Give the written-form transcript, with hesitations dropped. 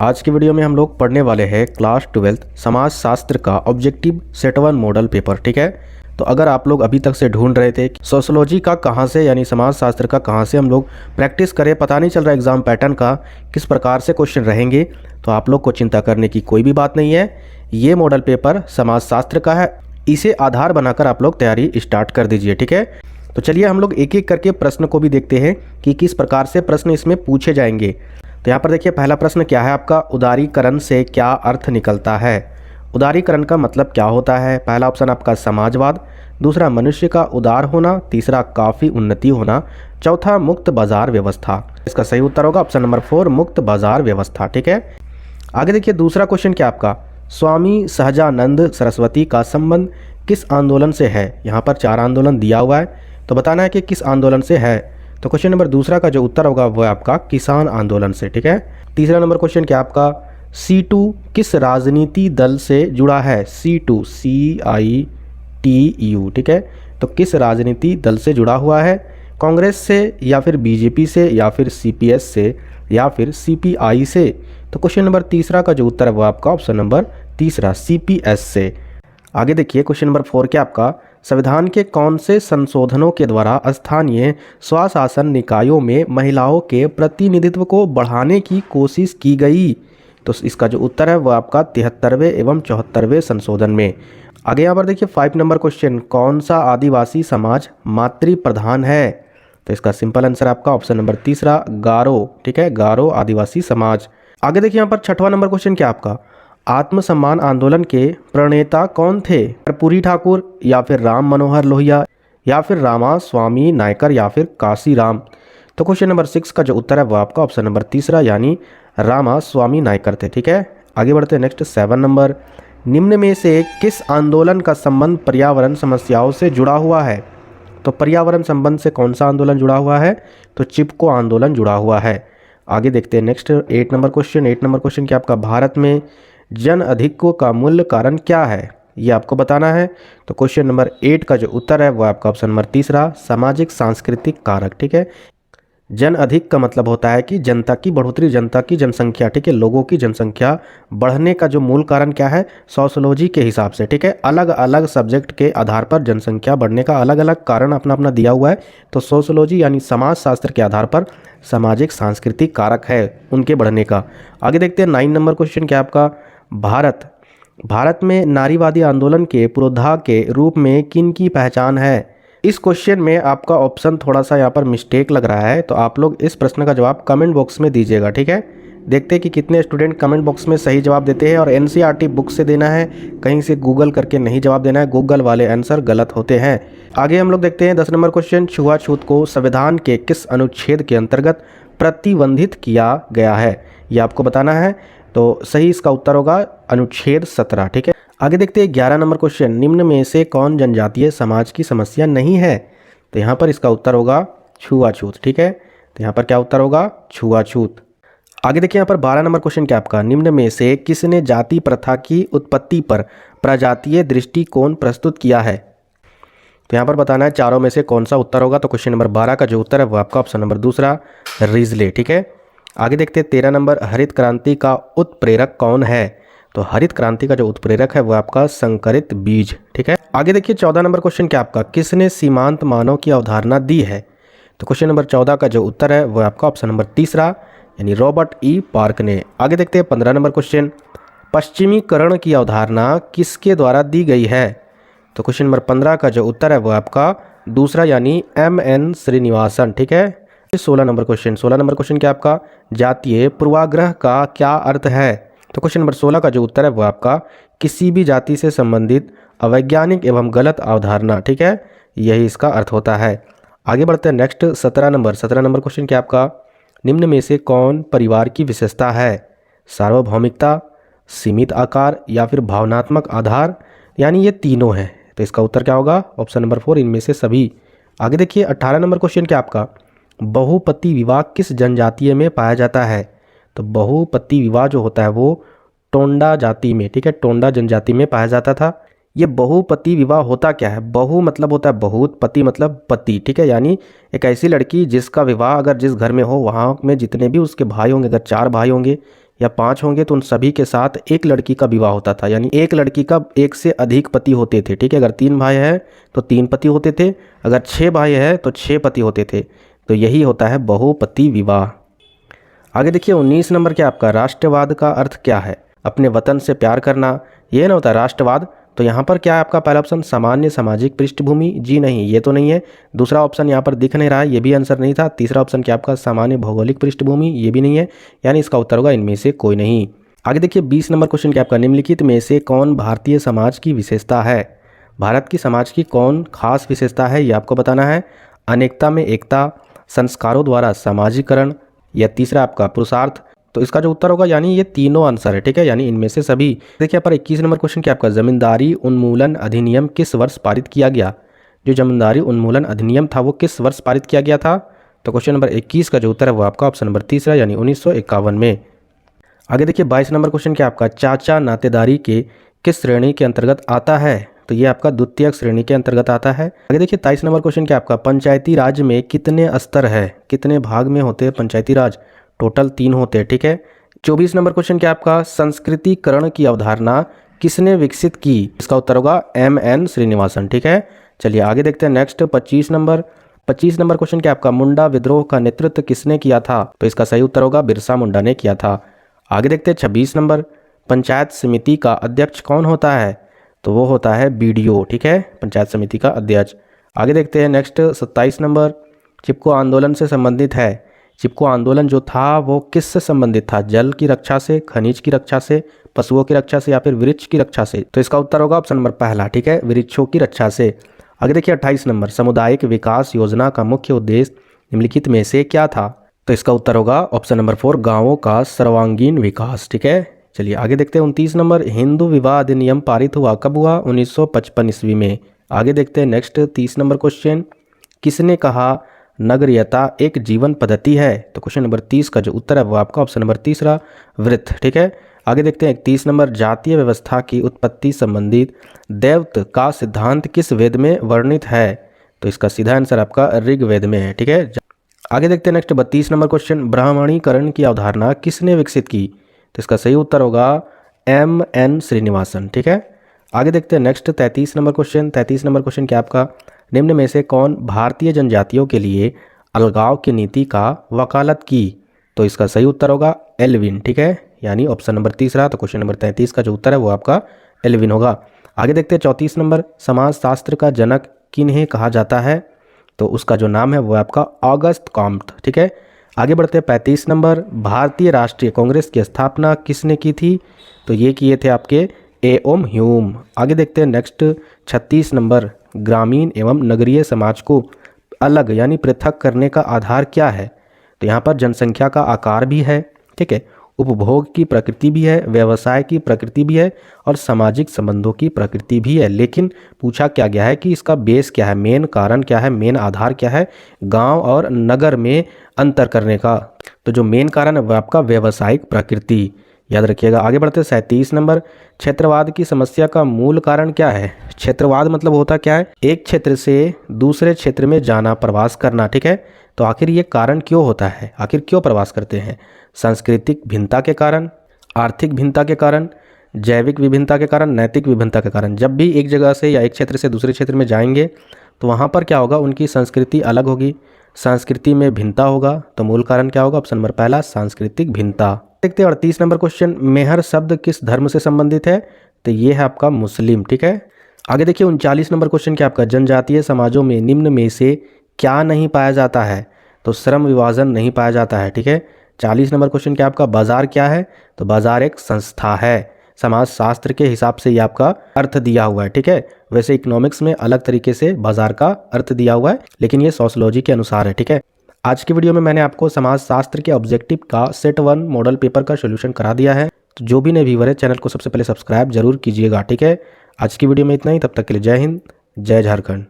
आज की वीडियो में हम लोग पढ़ने वाले हैं क्लास 12 समाज शास्त्र का ऑब्जेक्टिव सेट 1 मॉडल पेपर। ठीक है, तो अगर आप लोग अभी तक से ढूंढ रहे थे सोशोलॉजी का कहाँ से यानी समाज शास्त्र का कहाँ से हम लोग प्रैक्टिस करें, पता नहीं चल रहा एग्जाम पैटर्न का किस प्रकार से क्वेश्चन रहेंगे, तो आप लोग को चिंता करने की कोई भी बात नहीं है। ये मॉडल पेपर समाज शास्त्र का है, इसे आधार बनाकर आप लोग तैयारी स्टार्ट कर दीजिए। ठीक है, तो चलिए हम लोग एक एक करके प्रश्न को भी देखते हैं कि किस प्रकार से प्रश्न इसमें पूछे जाएंगे। तो यहाँ पर देखिए पहला प्रश्न क्या है आपका, उदारीकरण से क्या अर्थ निकलता है। उदारीकरण का मतलब क्या होता है। पहला ऑप्शन आपका समाजवाद, दूसरा मनुष्य का उदार होना, तीसरा काफ़ी उन्नति होना, चौथा मुक्त बाजार व्यवस्था। इसका सही उत्तर होगा ऑप्शन नंबर 4 मुक्त बाजार व्यवस्था। ठीक है, आगे देखिए दूसरा क्वेश्चन क्या आपका, स्वामी सहजानंद सरस्वती का संबंध किस आंदोलन से है। यहाँ पर 4 आंदोलन दिया हुआ है, तो बताना है कि किस आंदोलन से है। तो क्वेश्चन नंबर दूसरा का जो उत्तर होगा वो आपका किसान आंदोलन से। ठीक है, तीसरा नंबर क्वेश्चन क्या आपका, C2 किस राजनीति दल से जुड़ा है। C2 CITU। ठीक है, तो किस राजनीति दल से जुड़ा हुआ है, कांग्रेस से या फिर बीजेपी से या फिर CPS से या फिर CPI से। तो क्वेश्चन नंबर तीसरा का जो उत्तर है वो आपका ऑप्शन नंबर तीसरा CPS से। आगे देखिए क्वेश्चन नंबर 4 क्या आपका, संविधान के कौन से संशोधनों के द्वारा स्थानीय स्वशासन निकायों में महिलाओं के प्रतिनिधित्व को बढ़ाने की कोशिश की गई। तो इसका जो उत्तर है वो आपका 73वें एवं 74वें संशोधन में। आगे यहाँ पर देखिए 5 नंबर क्वेश्चन, कौन सा आदिवासी समाज मातृ प्रधान है। तो इसका सिंपल आंसर आपका ऑप्शन नंबर तीसरा गारो। ठीक है, गारो आदिवासी समाज। आगे देखिए यहाँ पर 6वां नंबर क्वेश्चन क्या आपका, आत्मसम्मान आंदोलन के प्रणेता कौन थे। कर्पूरी ठाकुर या फिर राम मनोहर लोहिया या फिर रामा स्वामी नायकर या फिर काशीराम। तो क्वेश्चन नंबर 6 का जो उत्तर है वो आपका ऑप्शन नंबर तीसरा यानी रामा स्वामी नायकर थे। ठीक है, आगे बढ़ते हैं नेक्स्ट 7 नंबर, निम्न में से किस आंदोलन का संबंध पर्यावरण समस्याओं से जुड़ा हुआ है। तो पर्यावरण संबंध से कौन सा आंदोलन जुड़ा हुआ है, तो चिपको आंदोलन जुड़ा हुआ है। आगे देखते हैं next 8 number question. 8 number question क्या आपका, भारत में जन अधिक्य का मूल कारण क्या है, ये आपको बताना है। तो क्वेश्चन नंबर 8 का जो उत्तर है वो आपका ऑप्शन नंबर तीसरा सामाजिक सांस्कृतिक कारक। ठीक है, जन अधिक का मतलब होता है कि जनता की बढ़ोतरी, जनता की जनसंख्या। ठीक है, लोगों की जनसंख्या बढ़ने का जो मूल कारण क्या है सोशोलॉजी के हिसाब से। ठीक है, अलग अलग सब्जेक्ट के आधार पर जनसंख्या बढ़ने का अलग अलग कारण अपना अपना दिया हुआ है। तो सोशोलॉजी यानी समाज शास्त्र के आधार पर सामाजिक सांस्कृतिक कारक है उनके बढ़ने का। आगे देखते हैं 9 नंबर क्वेश्चन क्या आपका, भारत में नारीवादी आंदोलन के पुरोधा के रूप में किन की पहचान है। इस क्वेश्चन में आपका ऑप्शन थोड़ा सा यहाँ पर मिस्टेक लग रहा है, तो आप लोग इस प्रश्न का जवाब कमेंट बॉक्स में दीजिएगा। ठीक है, देखते हैं कि कितने स्टूडेंट कमेंट बॉक्स में सही जवाब देते हैं। और NCERT बुक से देना है, कहीं से गूगल करके नहीं जवाब देना है, गूगल वाले आंसर गलत होते हैं। आगे हम लोग देखते हैं 10 नंबर क्वेश्चन, छुआछूत को संविधान के किस अनुच्छेद के अंतर्गत प्रतिबंधित किया गया है, ये आपको बताना है। तो सही इसका उत्तर होगा अनुच्छेद 17। ठीक है, आगे देखते हैं 11 नंबर क्वेश्चन, निम्न में से कौन जनजातीय समाज की समस्या नहीं है। तो यहाँ पर इसका उत्तर होगा छुआछूत। ठीक है, तो यहाँ पर क्या उत्तर होगा छुआछूत। आगे देखिए यहाँ पर 12 नंबर क्वेश्चन क्या आपका, निम्न में से किसने जाति प्रथा की उत्पत्ति पर प्रजातीय दृष्टिकोण प्रस्तुत किया है। तो यहाँ पर बताना है चारों में से कौन सा उत्तर होगा। तो क्वेश्चन नंबर 12 का जो उत्तर है वो आपका ऑप्शन नंबर दूसरा रिजले। ठीक है, आगे देखते हैं 13 नंबर, हरित क्रांति का उत्प्रेरक कौन है। तो हरित क्रांति का जो उत्प्रेरक है वो आपका संकरित बीज। ठीक है, आगे देखिए 14 नंबर क्वेश्चन क्या आपका, किसने सीमांत मानव की अवधारणा दी है। तो क्वेश्चन नंबर 14 का जो उत्तर है वो आपका ऑप्शन नंबर तीसरा यानी रॉबर्ट E पार्क ने। आगे देखते हैं 15 नंबर क्वेश्चन, पश्चिमीकरण की अवधारणा किसके द्वारा दी गई है। तो क्वेश्चन नंबर 15 का जो उत्तर है वो आपका दूसरा यानी MN श्रीनिवासन। ठीक है, 16 नंबर क्वेश्चन क्या आपका, जातीय पूर्वाग्रह का क्या अर्थ है। तो क्वेश्चन नंबर 16 का जो उत्तर है वो आपका किसी भी जाति से संबंधित अवैज्ञानिक एवं गलत अवधारणा। ठीक है, यही इसका अर्थ होता है। आगे बढ़ते हैं नेक्स्ट 17 नंबर क्वेश्चन क्या आपका, निम्न में से कौन परिवार की विशेषता है, सार्वभौमिकता, सीमित आकार या फिर भावनात्मक आधार, यानी ये तीनों हैं। तो इसका उत्तर क्या होगा ऑप्शन नंबर 4 इनमें से सभी। आगे देखिए 18 नंबर क्वेश्चन क्या आपका, बहुपति विवाह किस जनजातीय में पाया जाता है। तो बहुपति विवाह जो होता है वो टोंडा जाति में, ठीक है, टोंडा जनजाति में पाया जाता था। ये बहुपति विवाह होता क्या है, बहु मतलब होता है बहुत, पति मतलब पति। ठीक है, यानी एक ऐसी लड़की जिसका विवाह अगर जिस घर में हो वहाँ में जितने भी उसके भाई होंगे, अगर 4 भाई होंगे या 5 होंगे तो उन सभी के साथ एक लड़की का विवाह होता था, यानी एक लड़की का एक से अधिक पति होते थे। ठीक है, अगर 3 भाई है तो 3 पति होते थे, अगर 6 भाई है तो 6 पति होते थे। तो यही होता है बहुपति विवाह। आगे देखिए 19 नंबर क्या आपका, राष्ट्रवाद का अर्थ क्या है? अपने वतन से प्यार करना, ये ना होता है राष्ट्रवाद। तो यहाँ पर क्या है आपका पहला ऑप्शन सामान्य सामाजिक पृष्ठभूमि, जी नहीं ये तो नहीं है। दूसरा ऑप्शन यहाँ पर दिख नहीं रहा है, ये भी आंसर नहीं था। तीसरा ऑप्शन क्या आपका सामान्य भौगोलिक पृष्ठभूमि, ये भी नहीं है, यानी इसका उत्तर होगा इनमें से कोई नहीं। आगे देखिए 20 नंबर क्वेश्चन क्या आपका, निम्नलिखित में से कौन भारतीय समाज की विशेषता है? भारत की समाज की कौन खास विशेषता है, ये आपको बताना है। अनेकता में एकता, संस्कारों द्वारा सामाजिकरण, या तीसरा आपका पुरुषार्थ। तो इसका जो उत्तर होगा यानी ये तीनों आंसर है। ठीक है, यानी इनमें से सभी। देखिए यहाँ पर 21 नंबर क्वेश्चन क्या आपका, जमींदारी उन्मूलन अधिनियम किस वर्ष पारित किया गया? जो जमींदारी उन्मूलन अधिनियम था वो किस वर्ष पारित किया गया था? तो क्वेश्चन नंबर 21 का जो उत्तर है वो आपका ऑप्शन नंबर तीसरा यानी 1951 में। आगे देखिए 22 नंबर क्वेश्चन क्या आपका, चाचा नातेदारी के किस श्रेणी के अंतर्गत आता है? तो ये आपका द्वितीयक श्रेणी के अंतर्गत आता है। आगे देखिए 23 नंबर क्वेश्चन क्या आपका, पंचायती राज में कितने स्तर है, कितने भाग में होते हैं पंचायती राज? टोटल 3 होते हैं। ठीक है, 24 नंबर क्वेश्चन क्या आपका, संस्कृतिकरण की अवधारणा किसने विकसित की? इसका उत्तर होगा MN श्रीनिवासन। ठीक है, चलिए आगे देखते हैं नेक्स्ट 25 नंबर क्वेश्चन क्या आपका, मुंडा विद्रोह का नेतृत्व किसने किया था? तो इसका सही उत्तर होगा बिरसा मुंडा ने किया था। आगे देखते हैं 26 नंबर, पंचायत समिति का अध्यक्ष कौन होता है? तो वो होता है BDO। ठीक है, पंचायत समिति का अध्यक्ष। आगे देखते हैं नेक्स्ट 27 नंबर, चिपको आंदोलन से संबंधित है। चिपको आंदोलन जो था वो किससे संबंधित था? जल की रक्षा से, खनिज की रक्षा से, पशुओं की रक्षा से, या फिर वृक्ष की रक्षा से? तो इसका उत्तर होगा ऑप्शन नंबर पहला। ठीक है, वृक्षों की रक्षा से। आगे देखिए 28 नंबर, सामुदायिक विकास योजना का मुख्य उद्देश्य निम्नलिखित में से क्या था? तो इसका उत्तर होगा ऑप्शन नंबर 4, गाँवों का सर्वांगीण विकास। ठीक है, चलिए आगे देखते हैं 29 नंबर, हिंदू विवाह अधिनियम पारित हुआ कब हुआ? 1955 ईस्वी में। आगे देखते हैं नेक्स्ट 30 नंबर क्वेश्चन, किसने कहा नगरीयता एक जीवन पद्धति है? तो क्वेश्चन नंबर 30 का जो उत्तर है वो आपका ऑप्शन नंबर तीसरा वृत्त। ठीक है, आगे देखते हैं 31 नंबर, जातीय व्यवस्था की उत्पत्ति संबंधित दैवत्व का सिद्धांत किस वेद में वर्णित है? तो इसका सीधा आंसर आपका ऋग्वेद में है। ठीक है, आगे देखते हैं नेक्स्ट 32 नंबर क्वेश्चन, ब्राह्मणीकरण की अवधारणा किसने विकसित की? तो इसका सही उत्तर होगा MN श्रीनिवासन। ठीक है, आगे देखते हैं नेक्स्ट 33 नंबर क्वेश्चन क्या आपका, निम्न में से कौन भारतीय जनजातियों के लिए अलगाव की नीति का वकालत की? तो इसका सही उत्तर होगा एल्विन। ठीक है, यानी ऑप्शन नंबर तीसरा। तो क्वेश्चन नंबर 33 का जो उत्तर है वो आपका एल्विन होगा। आगे देखते हैं 34 नंबर, समाजशास्त्र का जनक किन्हें कहा जाता है? तो उसका जो नाम है वो आपका ऑगस्ट कॉम्ट। ठीक है, आगे बढ़ते हैं 35 नंबर, भारतीय राष्ट्रीय कांग्रेस की स्थापना किसने की थी? तो ये किए थे आपके A.O. ह्यूम। आगे देखते हैं नेक्स्ट 36 नंबर, ग्रामीण एवं नगरीय समाज को अलग यानी पृथक करने का आधार क्या है? तो यहाँ पर जनसंख्या का आकार भी है। ठीक है, उपभोग की प्रकृति भी है, व्यवसाय की प्रकृति भी है, और सामाजिक संबंधों की प्रकृति भी है। लेकिन पूछा क्या गया है कि इसका बेस क्या है, मेन कारण क्या है, मेन आधार क्या है गांव और नगर में अंतर करने का? तो जो मेन कारण है वह आपका व्यवसायिक प्रकृति, याद रखिएगा। आगे बढ़ते हैं 37 नंबर, क्षेत्रवाद की समस्या का मूल कारण क्या है? क्षेत्रवाद मतलब होता क्या है? एक क्षेत्र से दूसरे क्षेत्र में जाना, प्रवास करना। ठीक है, तो आखिर ये कारण क्यों होता है, आखिर क्यों प्रवास करते हैं? सांस्कृतिक भिन्नता के कारण, आर्थिक भिन्नता के कारण, जैविक विभिन्नता के कारण, नैतिक विभिन्नता के कारण। जब भी एक जगह से या एक क्षेत्र से दूसरे क्षेत्र में जाएंगे तो वहाँ पर क्या होगा, उनकी संस्कृति अलग होगी, संस्कृति में भिन्नता होगा। तो मूल कारण क्या होगा? ऑप्शन नंबर पहला, सांस्कृतिक भिन्नता। देखते हैं 38 नंबर क्वेश्चन, मेहर शब्द किस धर्म से संबंधित है? तो ये है आपका मुस्लिम। ठीक है, आगे देखिए 39 नंबर क्वेश्चन क्या आपका, जनजातीय समाजों में निम्न में से क्या नहीं पाया जाता है? तो श्रम विभाजन नहीं पाया जाता है। ठीक है, 40 नंबर क्वेश्चन क्या आपका, बाजार क्या है? तो बाजार एक संस्था है। समाज शास्त्र के हिसाब से ये आपका अर्थ दिया हुआ है। ठीक है, वैसे इकोनॉमिक्स में अलग तरीके से बाजार का अर्थ दिया हुआ है, लेकिन ये सोशियोलॉजी के अनुसार है। ठीक है, आज की वीडियो में मैंने आपको समाजशास्त्र के ऑब्जेक्टिव का सेट 1 मॉडल पेपर का सोल्यूशन करा दिया है। तो जो भी नए व्यूअर है चैनल को सबसे पहले सब्सक्राइब जरूर कीजिएगा। ठीक है, आज की वीडियो में इतना ही, तब तक के लिए जय हिंद, जय झारखंड।